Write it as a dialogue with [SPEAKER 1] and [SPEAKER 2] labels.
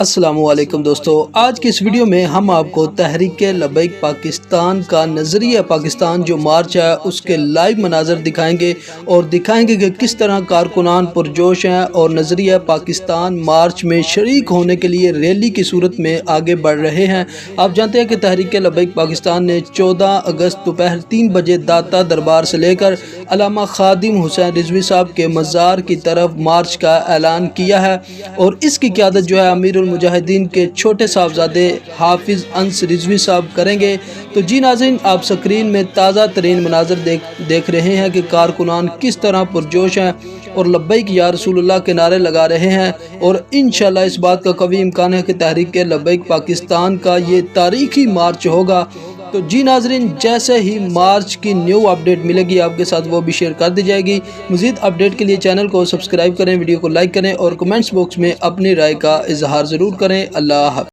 [SPEAKER 1] السلام علیکم دوستو، آج کی اس ویڈیو میں ہم آپ کو تحریک لبیک پاکستان کا نظریہ پاکستان جو مارچ ہے اس کے لائیو مناظر دکھائیں گے اور دکھائیں گے کہ کس طرح کارکنان پرجوش ہیں اور نظریہ پاکستان مارچ میں شریک ہونے کے لیے ریلی کی صورت میں آگے بڑھ رہے ہیں۔ آپ جانتے ہیں کہ تحریک لبیک پاکستان نے 14 اگست دوپہر 3 بجے داتا دربار سے لے کر علامہ خادم حسین رضوی صاحب کے مزار کی طرف مارچ کا اعلان کیا ہے اور اس کی قیادت جو ہے امیر المجاہدین کے چھوٹے صاحبزادے حافظ انس رضوی صاحب کریں گے۔ تو جی ناظرین، آپ سکرین میں تازہ ترین مناظر دیکھ رہے ہیں کہ کارکنان کس طرح پرجوش ہیں اور لبیک یا رسول اللہ کے نعرے لگا رہے ہیں، اور انشاءاللہ اس بات کا قوی امکان ہے کہ تحریک لبیک پاکستان کا یہ تاریخی مارچ ہوگا۔ تو جی ناظرین، جیسے ہی مارچ کی نیو اپڈیٹ ملے گی آپ کے ساتھ وہ بھی شیئر کر دی جائے گی۔ مزید اپڈیٹ کے لیے چینل کو سبسکرائب کریں، ویڈیو کو لائک کریں اور کمنٹس باکس میں اپنی رائے کا اظہار ضرور کریں۔ اللہ حافظ۔